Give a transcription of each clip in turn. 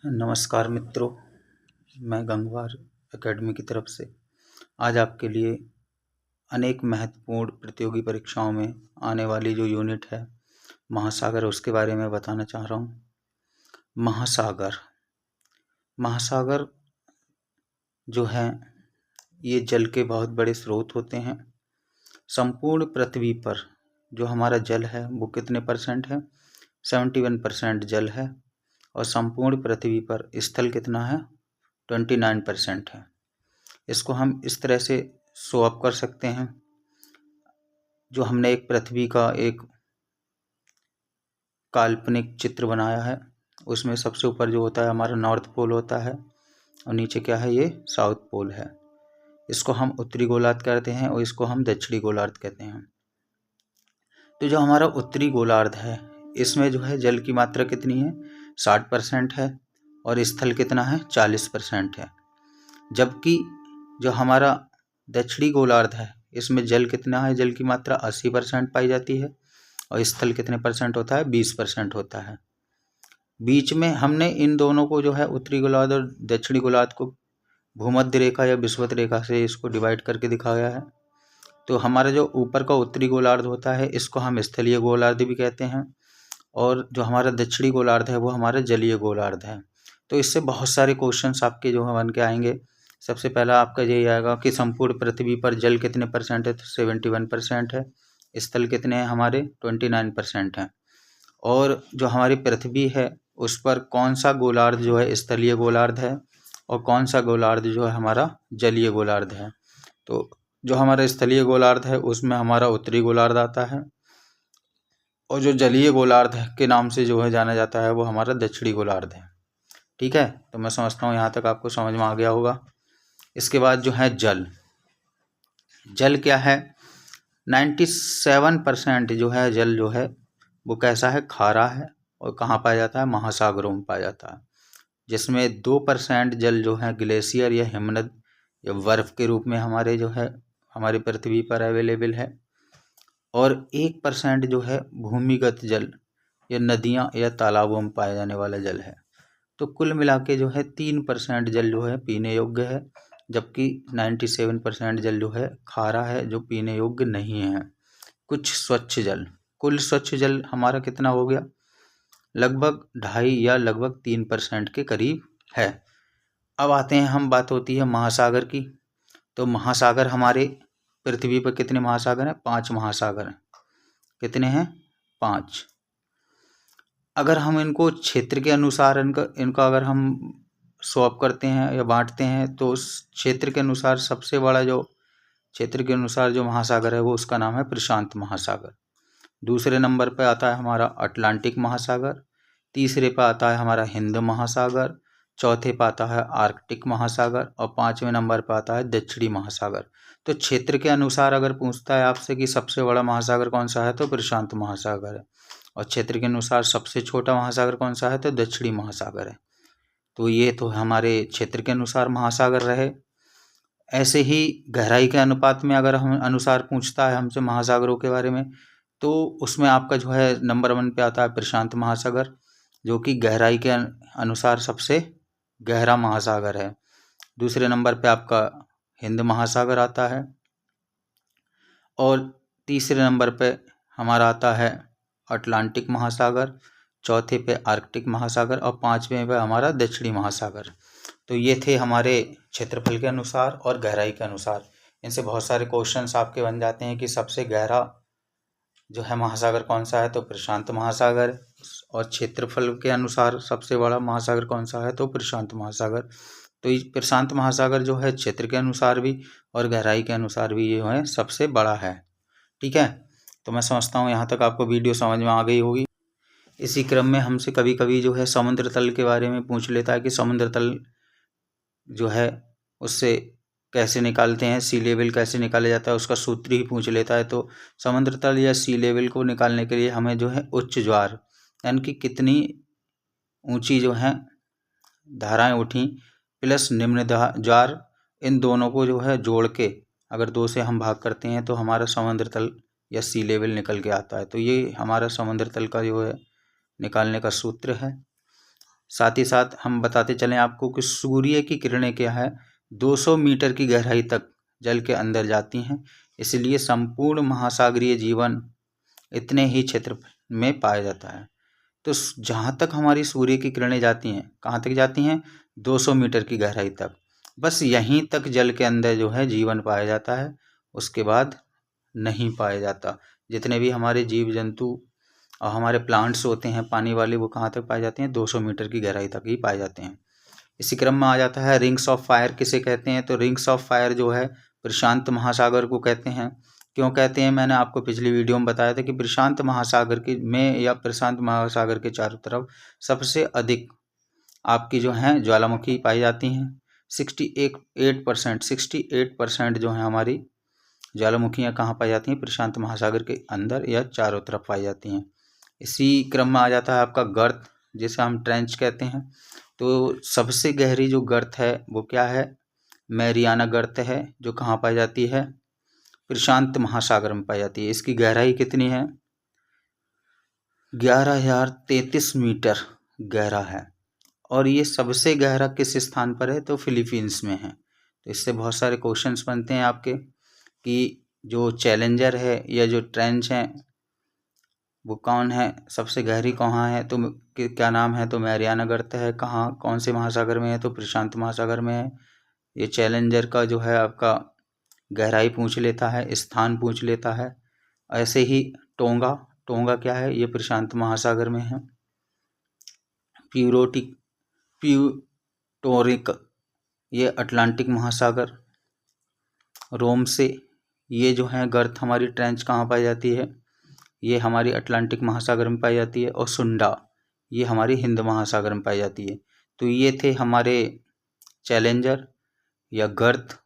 नमस्कार मित्रों, मैं गंगवार एकेडमी की तरफ से आज आपके लिए अनेक महत्वपूर्ण प्रतियोगी परीक्षाओं में आने वाली जो यूनिट है महासागर, उसके बारे में बताना चाह रहा हूँ। महासागर जो हैं ये जल के बहुत बड़े स्रोत होते हैं। संपूर्ण पृथ्वी पर जो हमारा जल है वो कितने परसेंट है? 71% जल है। और संपूर्ण पृथ्वी पर स्थल कितना है? 29% है। इसको हम इस तरह से शो अप कर सकते हैं। जो हमने एक पृथ्वी का एक काल्पनिक चित्र बनाया है, उसमें सबसे ऊपर जो होता है हमारा नॉर्थ पोल होता है और नीचे क्या है? ये साउथ पोल है। इसको हम उत्तरी गोलार्ध कहते हैं और इसको हम दक्षिणी गोलार्ध कहते हैं। तो जो हमारा उत्तरी गोलार्ध है इसमें जो है जल की मात्रा कितनी है? 60% है और स्थल कितना है? 40% है। जबकि जो हमारा दक्षिणी गोलार्ध है इसमें जल कितना है? जल की मात्रा 80% पाई जाती है और स्थल कितने परसेंट होता है? 20% होता है। बीच में हमने इन दोनों को जो है उत्तरी गोलार्ध और दक्षिणी गोलार्ध को भूमध्य रेखा या विषुवत रेखा से इसको डिवाइड करके दिखाया है। तो हमारा जो ऊपर का उत्तरी गोलार्ध होता है इसको हम स्थलीय गोलार्ध भी कहते हैं और जो हमारा दक्षिणी गोलार्ध है वो हमारा जलीय गोलार्ध है। तो इससे बहुत सारे क्वेश्चंस आपके जो है बन के आएंगे। सबसे पहला आपका यही आएगा कि संपूर्ण पृथ्वी पर जल कितने परसेंट है? तो 71% है। स्थल कितने हैं हमारे? 29% हैं। और जो हमारी पृथ्वी है उस पर कौन सा गोलार्ध जो है स्थलीय गोलार्ध है और कौन सा गोलार्ध जो है हमारा जलीय गोलार्ध है? तो जो हमारा स्थलीय गोलार्ध है उसमें हमारा उत्तरी गोलार्ध आता है और जो जलीय गोलार्ध के नाम से जो है जाना जाता है वो हमारा दक्षिणी गोलार्ध है। ठीक है, तो मैं समझता हूँ यहाँ तक आपको समझ में आ गया होगा। इसके बाद जो है जल क्या है? 97% जो है जल जो है वो कैसा है? खारा है। और कहाँ पाया जाता है? महासागरों में पाया जाता है। जिसमें 2% जल जो है ग्लेशियर या हिमनद या बर्फ के रूप में हमारे जो है हमारी पृथ्वी पर अवेलेबल है। और 1% जो है भूमिगत जल या नदियाँ या तालाबों में पाया जाने वाला जल है। तो कुल मिला के जो है 3% जल जो है पीने योग्य है, जबकि 97% जल जो है खारा है, जो पीने योग्य नहीं है। कुछ स्वच्छ जल, कुल स्वच्छ जल हमारा कितना हो गया? लगभग 2.5 या लगभग 3% के करीब है। अब आते हैं, हम बात होती है महासागर की। तो महासागर हमारे पृथ्वी पर कितने महासागर हैं? 5 महासागर हैं। कितने हैं? 5। अगर हम इनको क्षेत्र के अनुसार इनका अगर हम स्वैप करते हैं या बांटते हैं तो उस क्षेत्र के अनुसार सबसे बड़ा जो क्षेत्र के अनुसार जो महासागर है वो उसका नाम है प्रशांत महासागर। दूसरे नंबर पर आता है हमारा अटलांटिक महासागर। तीसरे पर आता है हमारा हिंद महासागर। चौथे पर आता है आर्कटिक महासागर और 5वें नंबर पर आता है दक्षिणी महासागर। तो क्षेत्र के अनुसार अगर पूछता है आपसे कि सबसे बड़ा महासागर कौन सा है तो प्रशांत महासागर है, और क्षेत्र के अनुसार सबसे छोटा महासागर कौन सा है तो दक्षिणी महासागर है। तो ये तो हमारे क्षेत्र के अनुसार महासागर रहे। ऐसे ही गहराई के अनुपात में अगर हम अनुसार पूछता है हमसे महासागरों के बारे में तो उसमें आपका जो है नंबर 1 पे आता है प्रशांत महासागर, जो कि गहराई के अनुसार सबसे गहरा महासागर है। दूसरे नंबर पे आपका हिंद महासागर आता है और तीसरे नंबर पे हमारा आता है अटलांटिक महासागर। चौथे पे आर्कटिक महासागर और 5वें पे हमारा दक्षिणी महासागर। तो ये थे हमारे क्षेत्रफल के अनुसार और गहराई के अनुसार। इनसे बहुत सारे क्वेश्चंस आपके बन जाते हैं कि सबसे गहरा जो है महासागर कौन सा है तो प्रशांत महासागर, और क्षेत्रफल के अनुसार सबसे बड़ा महासागर कौन सा है तो प्रशांत महासागर। तो ये प्रशांत महासागर जो है क्षेत्र के अनुसार भी और गहराई के अनुसार भी ये जो है सबसे बड़ा है। ठीक है, तो मैं समझता हूँ यहाँ तक आपको वीडियो समझ में आ गई होगी। इसी क्रम में हमसे कभी कभी जो है समुद्र तल के बारे में पूछ लेता है कि समुद्र तल जो है उससे कैसे निकालते हैं, सी लेवल कैसे निकाला जाता है, उसका सूत्र ही पूछ लेता है। तो समुद्र तल या सी लेवल को निकालने के लिए हमें जो है उच्च ज्वार यानी कि कितनी ऊंची जो है धाराएं उठी प्लस निम्न ज्वार, इन दोनों को जो है जोड़ के अगर 2 से हम भाग करते हैं तो हमारा समुद्र तल या सी लेवल निकल के आता है। तो ये हमारा समुद्र तल का जो है निकालने का सूत्र है। साथ ही साथ हम बताते चलें आपको कि सूर्य की किरणें क्या है 200 मीटर की गहराई तक जल के अंदर जाती हैं, इसलिए संपूर्ण महासागरीय जीवन इतने ही क्षेत्र में पाया जाता है। तो जहाँ तक हमारी सूर्य की किरणें जाती हैं, कहाँ तक जाती हैं? 200 मीटर की गहराई तक। बस यहीं तक जल के अंदर जो है जीवन पाया जाता है, उसके बाद नहीं पाया जाता। जितने भी हमारे जीव जंतु और हमारे प्लांट्स होते हैं पानी वाले, वो कहाँ तक पाए जाते हैं? 200 मीटर की गहराई तक ही पाए जाते हैं। इसी क्रम में आ जाता है रिंग्स ऑफ फायर किसे कहते हैं? तो रिंग्स ऑफ फायर जो है प्रशांत महासागर को कहते हैं। क्यों कहते हैं? मैंने आपको पिछली वीडियो में बताया था कि प्रशांत महासागर के में या प्रशांत महासागर के चारों तरफ सबसे अधिक आपकी जो हैं ज्वालामुखी पाई जाती हैं। 68% जो है हमारी ज्वालामुखियाँ कहाँ पाई जाती हैं? प्रशांत महासागर के अंदर या चारों तरफ पाई जाती हैं। इसी क्रम में आ जाता है आपका गर्त, जिसे हम ट्रेंच कहते हैं। तो सबसे गहरी जो गर्त है वो क्या है? मैरियाना गर्त है, जो कहाँ पाई जाती है? प्रशांत महासागर में पाई जाती है। इसकी गहराई कितनी है? 11,033 मीटर गहरा है। और ये सबसे गहरा किस स्थान पर है? तो फिलीपींस में है। तो इससे बहुत सारे क्वेश्चंस बनते हैं आपके कि जो चैलेंजर है या जो ट्रेंच है वो कौन है, सबसे गहरी कहाँ है? तो क्या नाम है? तो मैरियाना गर्त है। कहाँ, कौन से महासागर में है? तो प्रशांत महासागर में है। ये चैलेंजर का जो है आपका गहराई पूछ लेता है, स्थान पूछ लेता है। ऐसे ही टोंगा, टोंगा क्या है? ये प्रशांत महासागर में है। प्यूटोरिक ये अटलांटिक महासागर। रोम से ये जो है गर्थ हमारी ट्रेंच कहाँ पाई जाती है? ये हमारी अटलांटिक महासागर में पाई जाती है। और सुंडा ये हमारी हिंद महासागर में पाई जाती है। तो ये थे हमारे चैलेंजर या गर्थ,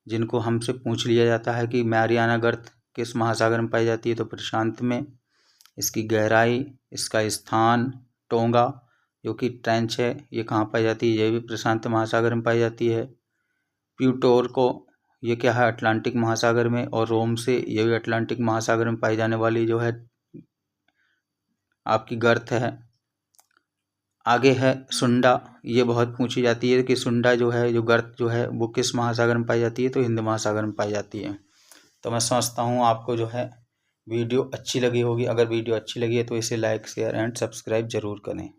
जिनको हमसे पूछ लिया जाता है कि मैरियाना गर्थ किस महासागर में पाई जाती है? तो प्रशांत में। इसकी गहराई, इसका स्थान, टोंगा जो कि ट्रेंच है, ये कहाँ पाई जाती है? ये भी प्रशांत महासागर में पाई जाती है। प्यूटोरको ये क्या है? अटलांटिक महासागर में। और रोम से ये भी अटलांटिक महासागर में पाई जाने वाली जो है आपकी गर्थ है। आगे है सुंडा, ये बहुत पूछी जाती है कि सुंडा जो है, जो गर्त जो है, वो किस महासागर में पाई जाती है? तो हिंद महासागर में पाई जाती है। तो मैं समझता हूँ आपको जो है वीडियो अच्छी लगी होगी। अगर वीडियो अच्छी लगी है तो इसे लाइक, शेयर एंड सब्सक्राइब जरूर करें।